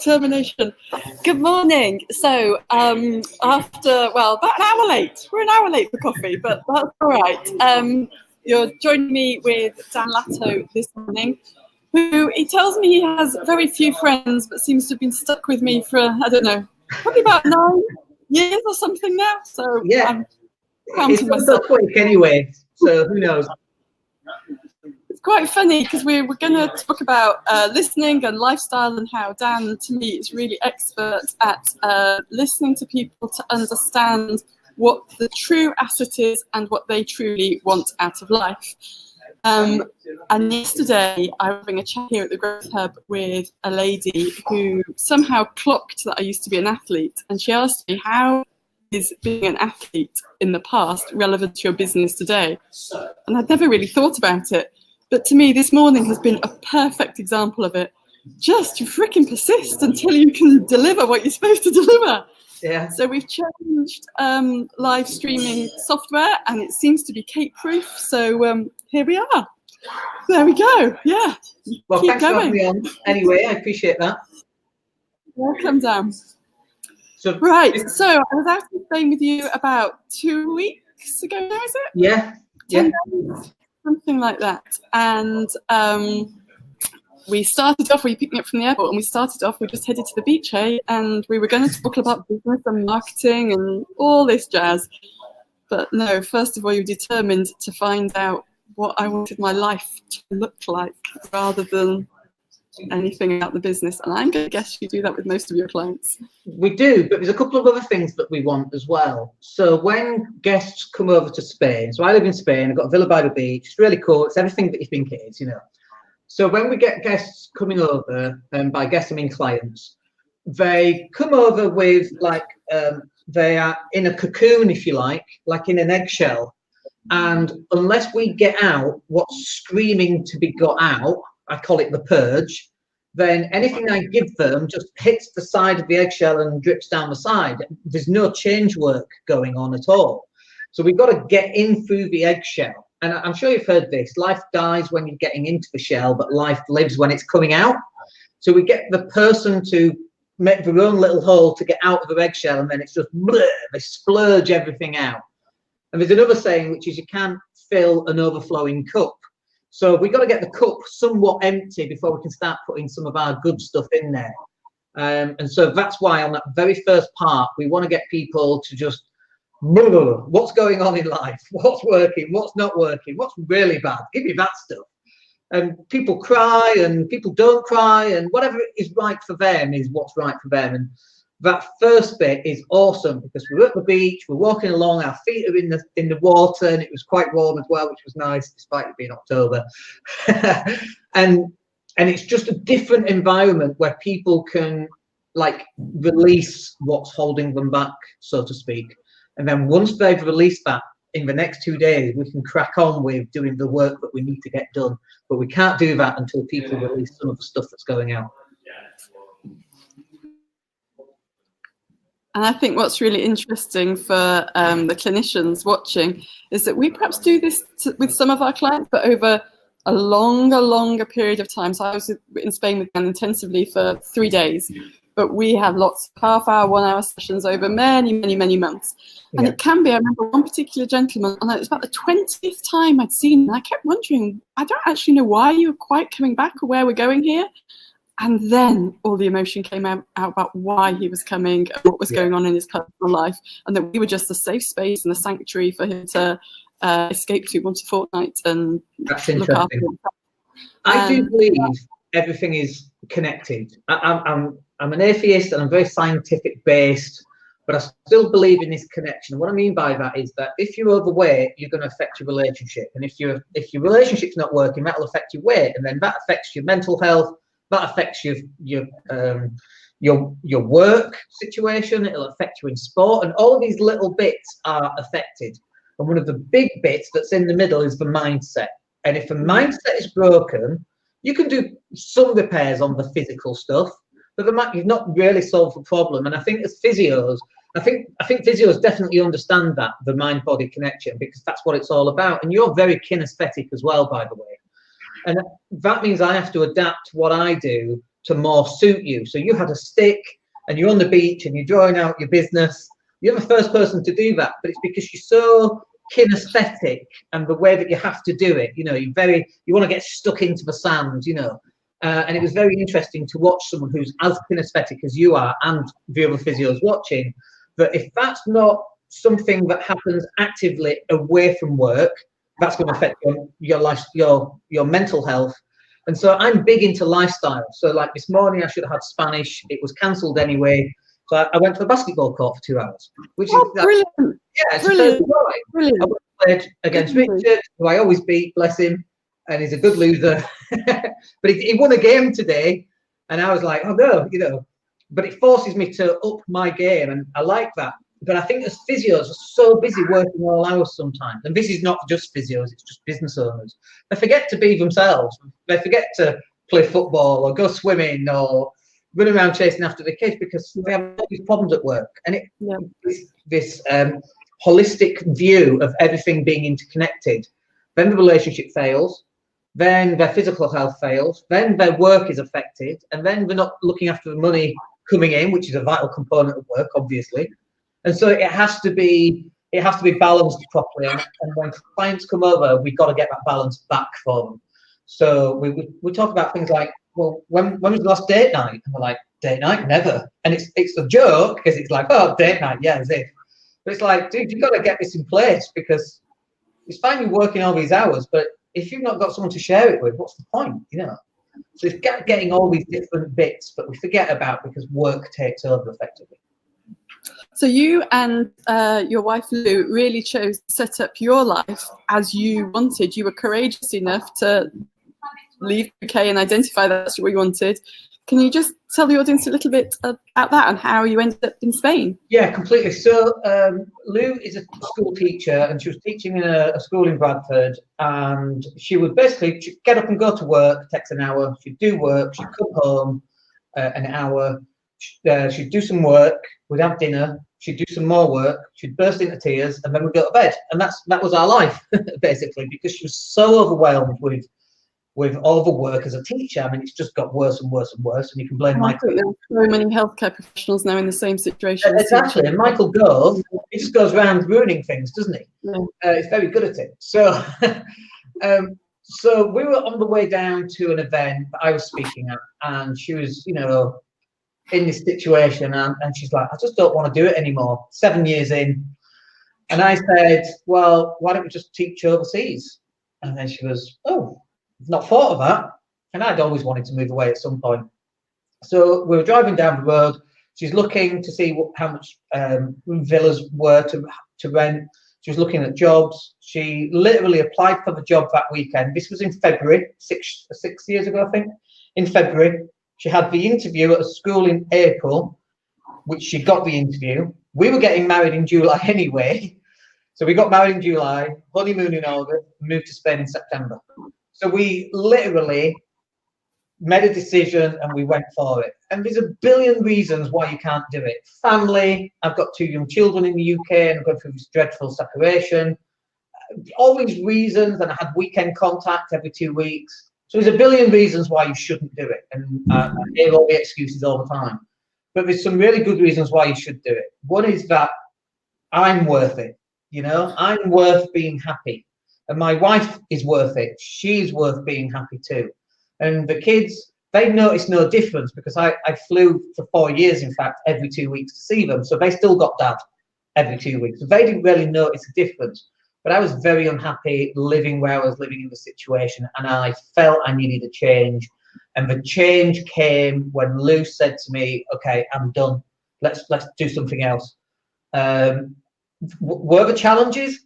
Determination. Good morning. So after, well, about an hour late. We're an hour late for coffee, but that's all right. You're joining me with Dan Latto this morning, who he tells me he has very few friends, but seems to have been stuck with me for, I don't know, probably about 9 years or something now. So yeah, I'm counting myself. Quick anyway, so who knows? It's quite funny because we're going to talk about listening and lifestyle, and how Dan, to me, is really expert at listening to people to understand what the true asset is and what they truly want out of life. And yesterday I was having a chat here at the Growth Hub with a lady who somehow clocked that I used to be an athlete, and she asked me, how is being an athlete in the past relevant to your business today? And I'd never really thought about it. But to me, this morning has been a perfect example of it. Just freaking persist until you can deliver what you're supposed to deliver. Yeah. So we've changed live streaming software, and it seems to be Kate-proof. So here we are. There we go. Yeah. Well, keep thanks going. for having me on. Anyway, I appreciate that. Welcome, Dan. So, right. So I was out in Spain with you about 2 weeks ago now, is it? Yeah. 10 days? Something like that. And we started off, we picked me up from the airport, and we started off, we just headed to the beach, and we were going to talk about business and marketing and all this jazz. But no, first of all, you were determined to find out what I wanted my life to look like rather than anything about the business. And I'm going to guess you do that with most of your clients. We do, but there's a couple of other things that we want as well. So when guests come over to Spain, so I live in Spain, I've got a villa by the beach, it's really cool, it's everything that you think it is, you know. So when we get guests coming over, and by guests I mean clients, they come over with like, they are in a cocoon, if you like in an eggshell. And unless we get out what's screaming to be got out, I call it the purge, then anything I give them just hits the side of the eggshell and drips down the side. There's no change work going on at all. So we've got to get in through the eggshell. And I'm sure you've heard this, life dies when you're getting into the shell, but life lives when it's coming out. So we get the person to make their own little hole to get out of the eggshell, and then it's just bleh, they splurge everything out. And there's another saying, which is you can't fill an overflowing cup. So we've got to get the cup somewhat empty before we can start putting some of our good stuff in there. And so that's why on that very first part, we want to get people to just, what's going on in life? What's working? What's not working? What's really bad? Give me that stuff. And people cry and people don't cry, and whatever is right for them is what's right for them. And that first bit is awesome because we're at the beach, we're walking along, our feet are in the water, and it was quite warm as well, which was nice despite it being October. and it's just a different environment where people can like release what's holding them back, so to speak. And then once they've released that, in the next 2 days, we can crack on with doing the work that we need to get done. But we can't do that until people release some of the stuff that's going out. And I think what's really interesting for the clinicians watching is that we perhaps do this with some of our clients, but over a longer period of time. So I was in Spain with them intensively for 3 days, but we have lots of half-hour, 1 hour sessions over many months. And it can be, I remember one particular gentleman, and it was about the 20th time I'd seen him, and I kept wondering, I don't actually know why you were quite coming back or where we're going here. And then all the emotion came out about why he was coming and what was going on in his personal life, and that we were just a safe space and a sanctuary for him to escape to once a fortnight and look after him. I do believe everything is connected. I'm an atheist and I'm very scientific based, but I still believe in this connection. What I mean by that is that if you're overweight, you're going to affect your relationship, and if your relationship's not working, that'll affect your weight, and then that affects your mental health. That affects your work situation. It'll affect you in sport, and all of these little bits are affected. And one of the big bits that's in the middle is the mindset. And if the mindset is broken, you can do some repairs on the physical stuff, but you've not really solved the problem. And I think as physios, I think physios definitely understand that, the mind-body connection, because that's what it's all about. And you're very kinesthetic as well, by the way. And that means I have to adapt what I do to more suit you. So you had a stick and you're on the beach and you're drawing out your business. You're the first person to do that, but it's because you're so kinesthetic and the way that you have to do it. You know, you want to get stuck into the sand, you know. And it was very interesting to watch someone who's as kinesthetic as you are and the other physios watching. But if that's not something that happens actively away from work, that's going to affect your life, your mental health. And so I'm big into lifestyle. So like this morning, I should have had Spanish. It was cancelled anyway. So I went to the basketball court for 2 hours, which is brilliant. Yeah, it's Brilliant. brilliant. I played against Richard, who I always beat, bless him, and he's a good loser. But he won a game today, and I was like, oh no, you know. But it forces me to up my game, and I like that. But I think as physios are so busy working all hours sometimes, and this is not just physios, it's just business owners. They forget to be themselves. They forget to play football or go swimming or run around chasing after the kids because they have all these problems at work. And this holistic view of everything being interconnected. Then the relationship fails, then their physical health fails, then their work is affected, and then they're not looking after the money coming in, which is a vital component of work, obviously. And so it has to be balanced properly. And when clients come over, we've got to get that balance back for them. So we talk about things like, well, when was the last date night? And we're like, date night? Never. And it's a joke because it's like, oh, date night, yeah, as if. But it's like, dude, you've got to get this in place because it's fine you're working all these hours, but if you've not got someone to share it with, what's the point, you know? So it's getting all these different bits, but we forget about because work takes over effectively. So you and your wife Lou really chose to set up your life as you wanted. You were courageous enough to leave the UK and identify that's what you wanted. Can you just tell the audience a little bit about that and how you ended up in Spain? Yeah, completely. So Lou is a school teacher, and she was teaching in a school in Bradford, and she would basically get up and go to work, takes an hour, she'd do work, she'd come home an hour, she'd do some work, we'd have dinner, she'd do some more work, she'd burst into tears, and then we'd go to bed. And that was our life, basically, because she was so overwhelmed with all the work as a teacher. I mean, it's just got worse and worse and worse, and you can blame Michael. There are so many healthcare professionals now in the same situation. Exactly, and Michael Gove, he just goes around ruining things, doesn't he? Yeah. He's very good at it. So, so we were on the way down to an event that I was speaking at, and she was, you know, in this situation, and she's like, I just don't want to do it anymore. 7 years in, and I said, well, why don't we just teach overseas? And then she goes, oh, I've not thought of that. And I'd always wanted to move away at some point. So we were driving down the road. She's looking to see how much villas were to rent. She was looking at jobs. She literally applied for the job that weekend. This was in February, six years ago, I think. In February, she had the interview at a school in April, which she got the interview. We were getting married in July anyway. So we got married in July, honeymoon in August, moved to Spain in September. So we literally made a decision and we went for it. And there's a billion reasons why you can't do it. Family, I've got 2 young children in the UK and I'm going through this dreadful separation. All these reasons, and I had weekend contact every 2 weeks. So there's a billion reasons why you shouldn't do it. And I hear all the excuses all the time. But there's some really good reasons why you should do it. One is that I'm worth it. You know, I'm worth being happy. And my wife is worth it. She's worth being happy too. And the kids, they noticed no difference because I flew for 4 years, in fact, every 2 weeks to see them. So they still got dad every 2 weeks. So they didn't really notice a difference. But I was very unhappy living where I was living in the situation. And I felt I needed a change. And the change came when Lou said to me, okay, I'm done. Let's do something else. Were the challenges?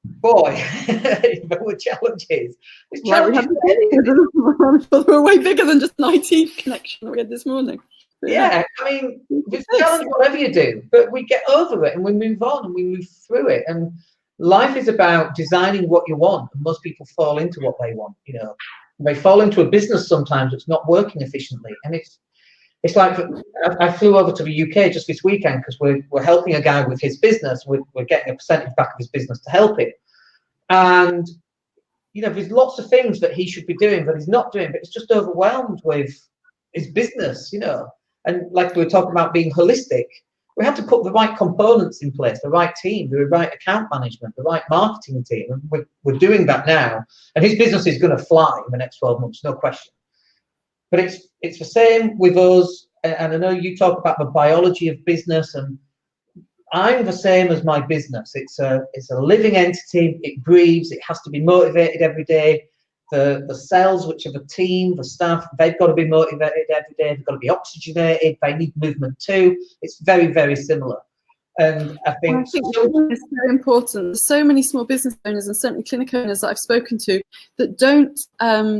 Boy, there were challenges. Well, they were way bigger than just an IT connection we had this morning. Yeah, I mean, it's a challenge whatever you do, but we get over it and we move on and we move through it. And life is about designing what you want. And most people fall into what they want. You know, they fall into a business sometimes that's not working efficiently, and it's like I flew over to the UK just this weekend because we're helping a guy with his business. We're getting a percentage back of his business to help him. And, you know, there's lots of things that he should be doing that he's not doing, but he's just overwhelmed with is business, you know. And like we were talking about being holistic, we had to put the right components in place, the right team, the right account management, the right marketing team. And we're doing that now. And his business is going to fly in the next 12 months, no question. But it's the same with us. And I know you talk about the biology of business, and I'm the same as my business. It's a living entity. It breathes. It has to be motivated every day. The cells, which are the team, the staff, they've got to be motivated every day. They've got to be oxygenated. They need movement too. It's very, very similar. And I think it's very important. There's so many small business owners and certainly clinic owners that I've spoken to that don't,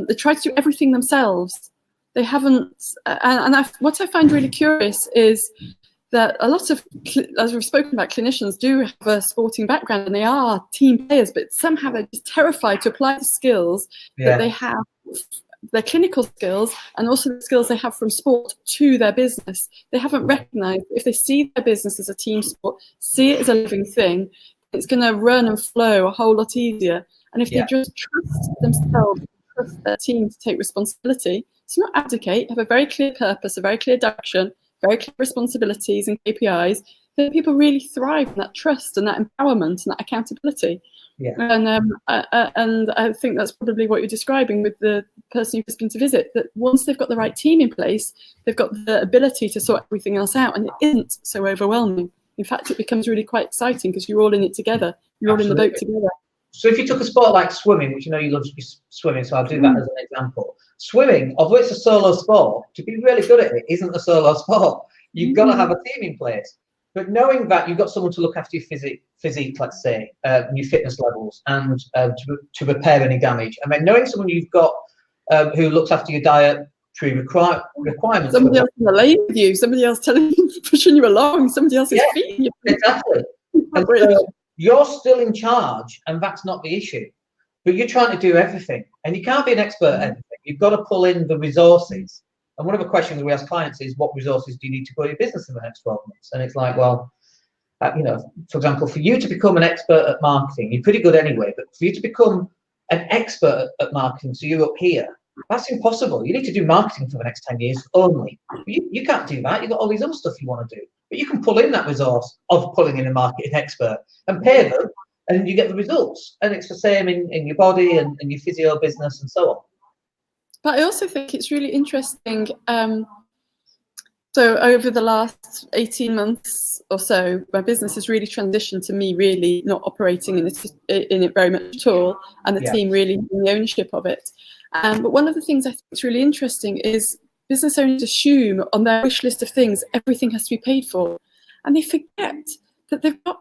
they try to do everything themselves. They haven't, what I find really curious is that a lot of, as we've spoken about, clinicians do have a sporting background and they are team players, but somehow they're just terrified to apply the skills that they have, their clinical skills, and also the skills they have from sport to their business. They haven't recognized, if they see their business as a team sport, see it as a living thing, it's going to run and flow a whole lot easier. And if they just trust themselves, trust their team to take responsibility, so not abdicate, have a very clear purpose, a very clear direction, very clear responsibilities and KPIs, then people really thrive in that trust and that empowerment and that accountability. And I think that's probably what you're describing with the person you've just been to visit, that once they've got the right team in place, they've got the ability to sort everything else out, and it isn't so overwhelming. In fact, it becomes really quite exciting because you're all in it together. You're all in the boat together. So if you took a sport like swimming, which you know you love swimming, so I'll do that as an example. Swimming, although it's a solo sport, to be really good at it isn't a solo sport. You've got to have a team in place. But knowing that you've got someone to look after your physique, let's say, your fitness levels, and to repair any damage. And then knowing someone you've got who looks after your dietary requirements. Somebody else in the lane with you, somebody else telling you, pushing you along, somebody else is feeding you. Exactly. And so you're still in charge, and that's not the issue. But you're trying to do everything, and you can't be an expert at everything. You've got to pull in the resources. And one of the questions we ask clients is, what resources do you need to grow your business in the next 12 months? And it's like, well, you know, for example, for you to become an expert at marketing, you're pretty good anyway, but for you to become an expert at marketing, so you're up here, that's impossible. You need to do marketing for the next 10 years only. You can't do that. You've got all these other stuff you want to do. But you can pull in that resource of pulling in a marketing expert and pay them, and you get the results. And it's the same in your body and your physio business and so on. But I also think it's really interesting. So over the last 18 months or so, my business has really transitioned to me really not operating in it very much at all, and the team really having the ownership of it. But one of the things I think is really interesting is business owners assume on their wish list of things, everything has to be paid for. And they forget that they've got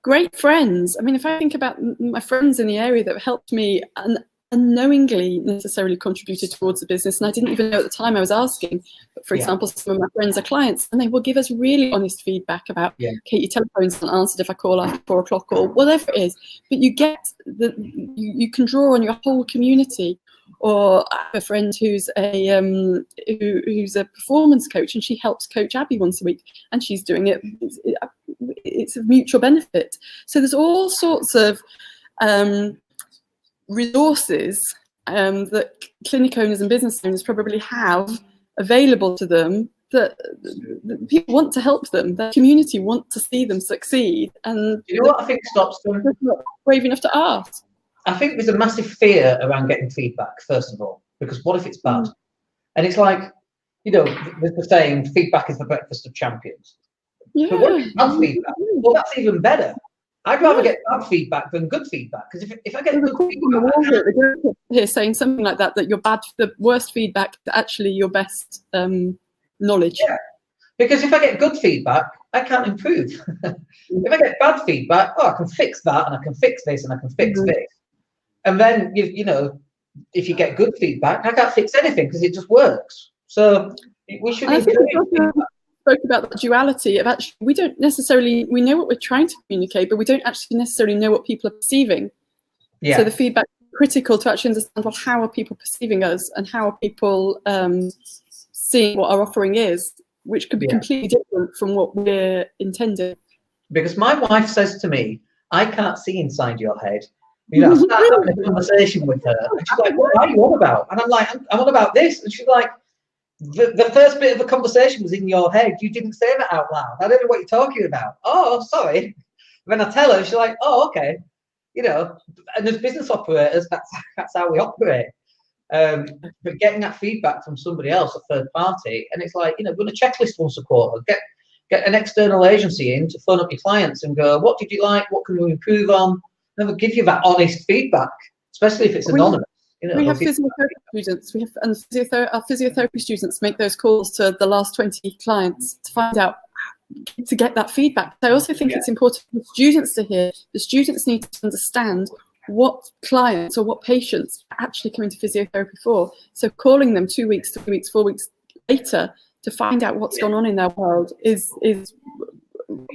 great friends. I mean, if I think about my friends in the area that have helped me and unknowingly necessarily contributed towards the business, and I didn't even know at the time I was asking, but for example, some of my friends are clients, and they will give us really honest feedback about, Kate, your telephone's not answered if I call after 4 o'clock or whatever it is. But you get you can draw on your whole community. Or I have a friend who's a performance coach, and she helps coach Abby once a week, and she's doing it. It's a mutual benefit. So there's all sorts of resources that clinic owners and business owners probably have available to them that people want to help them. The community want to see them succeed, and you know what I think stops them? They're not brave enough to ask. I think there's a massive fear around getting feedback, first of all, because what if it's bad? And it's like, you know, there's the saying, feedback is the breakfast of champions. Yeah. But what if it's bad feedback? Well, that's even better. I'd rather get bad feedback than good feedback, because if I get good feedback, here saying something like that you're bad, the worst feedback is actually your best knowledge. Yeah, because if I get good feedback, I can't improve. If I get bad feedback, I can fix that, and I can fix this, and I can fix this. And then, you know, if you get good feedback, I can't fix anything because it just works. So we should be doing feedback. Spoke about the duality of actually, we don't necessarily, we know what we're trying to communicate, but we don't actually necessarily know what people are perceiving. So the feedback is critical to actually understand, well, how are people perceiving us, and how are people seeing what our offering is, which could be completely different from what we're intending. Because my wife says to me, I can't see inside your head. You know, I start having a conversation with her, and she's like, what are you on about? And I'm like, I'm on about this. And she's like, the first bit of the conversation was in your head. You didn't say that out loud. I don't know what you're talking about. Oh, sorry. When I tell her, she's like, oh, okay. You know, and as business operators, that's how we operate. But getting that feedback from somebody else, a third party, and it's like, you know, run a checklist once a quarter. Get an external agency in to phone up your clients and go, what did you like? What can we improve on? And they'll give you that honest feedback, especially if it's anonymous. You know, we have physiotherapy students. Our physiotherapy students make those calls to the last 20 clients to find out, to get that feedback. I also think it's important for students to hear. The students need to understand what clients or what patients are actually coming to physiotherapy for. So calling them 2 weeks, 3 weeks, 4 weeks later to find out what's going on in their world is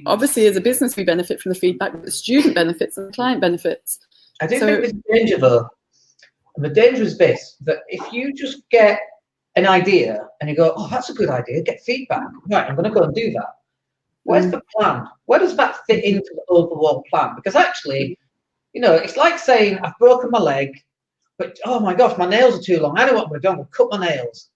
obviously, as a business, we benefit from the feedback, but the student benefits and the client benefits. I do think there's a danger though. And the danger is this, that if you just get an idea and you go, oh, that's a good idea, get feedback. Right, I'm going to go and do that. Where's the plan? Where does that fit into the overall plan? Because actually, you know, it's like saying, I've broken my leg, but oh my gosh, my nails are too long. I know what I'm going to do. I'm going to cut my nails.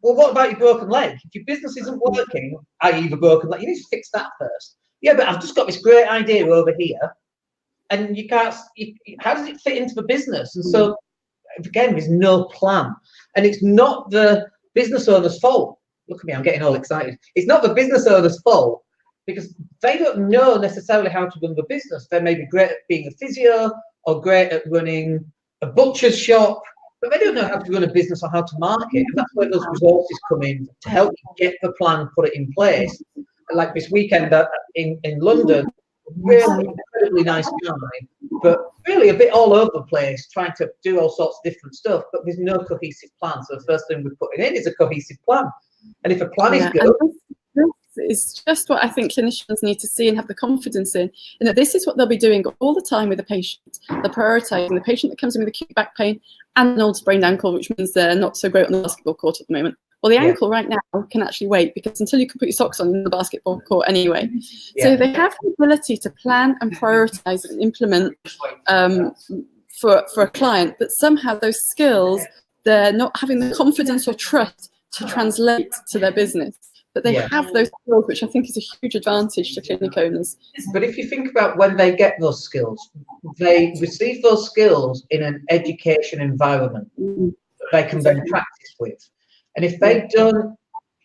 Well, what about your broken leg? If your business isn't working, i.e. the broken leg, you need to fix that first. Yeah, but I've just got this great idea over here. And you can't, how does it fit into the business? And so, again, there's no plan. And it's not the business owner's fault. Look at me, I'm getting all excited. It's not the business owner's fault because they don't know necessarily how to run the business. They may be great at being a physio or great at running a butcher's shop, but they don't know how to run a business or how to market. And that's where those resources come in to help you get the plan, put it in place. Like this weekend in London, really incredibly nice guy, but really a bit all over the place, trying to do all sorts of different stuff, but there's no cohesive plan. So the first thing we're putting in is a cohesive plan. And if a plan is good, this is just what I think clinicians need to see and have the confidence in that this is what they'll be doing all the time with the patient. They're prioritising the patient that comes in with acute back pain and an old sprained ankle, which means they're not so great on the basketball court at the moment. Well, the ankle right now can actually wait because until you can put your socks on in the basketball court anyway. So they have the ability to plan and prioritise and implement for a client, but somehow those skills, they're not having the confidence or trust to translate to their business. But they have those skills, which I think is a huge advantage to clinic owners. But if you think about when they get those skills, they receive those skills in an education environment that they can then practice with. And if they don't,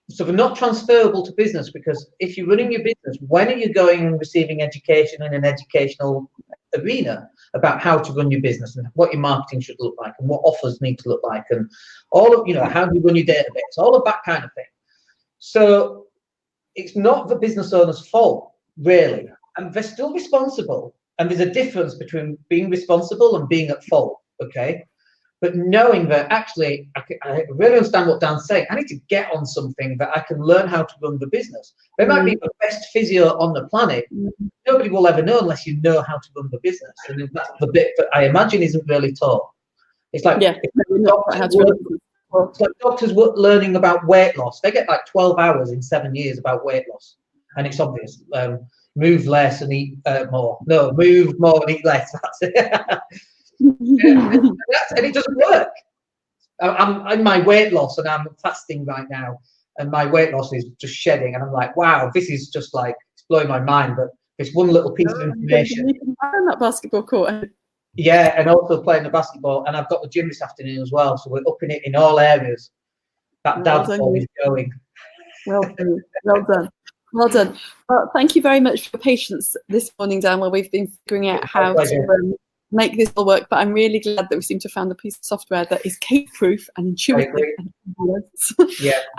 so they're not transferable to business, because if you're running your business, when are you going and receiving education in an educational arena about how to run your business and what your marketing should look like and what offers need to look like and all of, you know, how do you run your database, all of that kind of thing. So it's not the business owner's fault, really. And they're still responsible. And there's a difference between being responsible and being at fault, okay? But knowing that actually, I really understand what Dan's saying. I need to get on something that I can learn how to run the business. They might be the best physio on the planet. Nobody will ever know unless you know how to run the business. And that's the bit that I imagine isn't really taught. It's like, it's like doctors learning about weight loss. They get like 12 hours in 7 years about weight loss. And it's obvious. Move less and eat more. No, move more and eat less. That's it. And it doesn't work. I'm in my weight loss and I'm fasting right now, and my weight loss is just shedding, and I'm like, wow, this is just like, it's blowing my mind. But it's one little piece of information. You can play on that basketball court. Yeah, and also playing the basketball, and I've got the gym this afternoon as well, so we're upping it in all areas. That dad's always going. Well done, well done, well done. Well, thank you very much for your patience this morning, Dan, while we've been figuring out how to make this all work. But I'm really glad that we seem to have found a piece of software that is cake-proof and intuitive.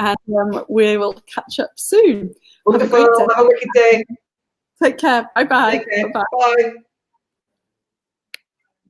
And we will catch up soon. Wonderful. Have a wicked day. Take care. Bye-bye. Bye.